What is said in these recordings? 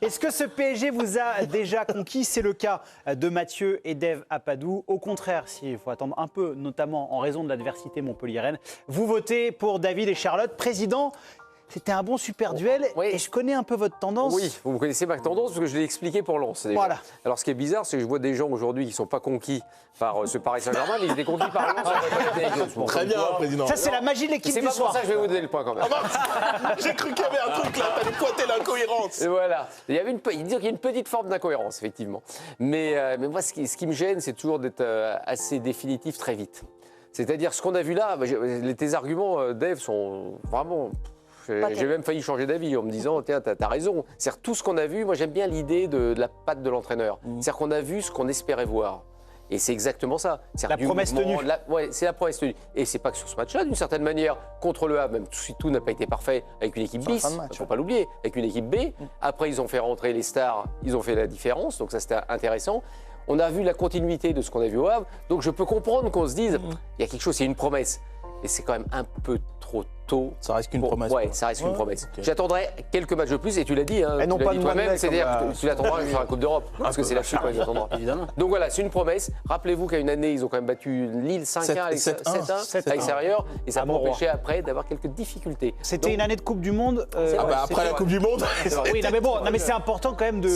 Est-ce que ce PSG vous a déjà conquis? C'est le cas de Mathieu et d'Ève Apadou. Au contraire, s'il faut attendre un peu, notamment en raison de l'adversité montpelliéraine, vous votez pour David et Charlotte. Président, c'était un bon super duel et je connais un peu votre tendance. Oui, vous connaissez ma tendance parce que je l'ai expliqué pour Lens. Déjà. Voilà. Alors ce qui est bizarre, c'est que je vois des gens aujourd'hui qui ne sont pas conquis par ce Paris Saint-Germain, mais ils étaient conquis par Lens. Très bien, président. Ça, c'est la magie de l'équipe C'est du pas pour soir. ça que je vais vous donner le point quand même. J'ai cru qu'il y avait un truc là, t'allais pointer l'incohérence. Et voilà. Il y avait il dit qu'il y a une petite forme d'incohérence, effectivement. Mais moi, ce qui me gêne, c'est toujours d'être assez définitif très vite. C'est-à-dire, ce qu'on a vu là, tes arguments, Dave, sont vraiment... J'ai même failli changer d'avis en me disant, tiens, t'as raison. C'est-à-dire, tout ce qu'on a vu, moi j'aime bien l'idée de la patte de l'entraîneur. C'est-à-dire qu'on a vu ce qu'on espérait voir. Et c'est exactement ça. La promesse tenue. Ouais, c'est la promesse tenue. Et c'est pas que sur ce match-là, d'une certaine manière, contre le Havre, même si tout n'a pas été parfait, avec une équipe bis, il ne faut pas l'oublier, avec une équipe B. Après, ils ont fait rentrer les stars, ils ont fait la différence, donc ça c'était intéressant. On a vu la continuité de ce qu'on a vu au Havre, donc je peux comprendre qu'on se dise, il y a quelque chose, c'est une promesse. Mais c'est quand même un peu trop tôt. Ça reste qu'une promesse. Ouais, ça reste qu'une promesse. Okay. J'attendrais quelques matchs de plus, et tu l'as dit, hein, tu l'as dit toi-même, c'est-à-dire que tu l'attendras sur la Coupe d'Europe, parce que c'est la Coupe qu'on les attendra. Évidemment. Donc voilà, c'est une promesse. Rappelez-vous qu'à une année, ils ont quand même battu Lille 5-1 à l'extérieur, et ça m'a empêché après d'avoir quelques difficultés. C'était une année de Coupe du Monde. Après la Coupe du Monde. Oui, mais c'est important quand même de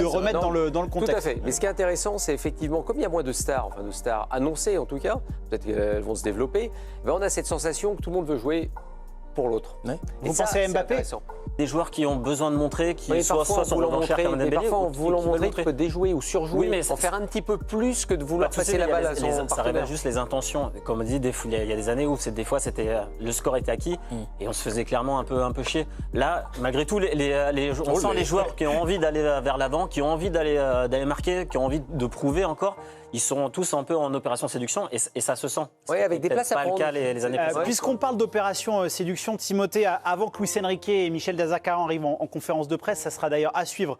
remettre dans le contexte. Tout à fait. Mais ce qui est intéressant, c'est effectivement, comme il y a moins de stars, enfin de stars annoncées en tout cas, peut-être qu'elles vont se développer, on a cette sensation que tout le monde veut jouer pour l'autre. Ouais. Vous pensez à Mbappé? Des joueurs qui ont besoin de montrer, qui soit sont voulant montrer, comme mais Dembélé, parfois en voulant montrer, tu peux déjouer ou surjouer, oui, mais en faire un petit peu plus que de vouloir passer la balle à son Ça partenaire. révèle juste les intentions. Comme on dit, il y a des années où des fois le score était acquis et on se faisait clairement un peu chier. Là, malgré tout, on sent les joueurs qui ont envie d'aller vers l'avant, qui ont envie d'aller marquer, qui ont envie de prouver encore. Ils sont tous un peu en opération séduction et ça se sent. Oui, avec des places à prendre. Pas le cas les années précédentes. Puisqu'on parle d'opération séduction, Timothée, avant que Luis Enrique et Michel Dazacaran arrivent en conférence de presse, ça sera d'ailleurs à suivre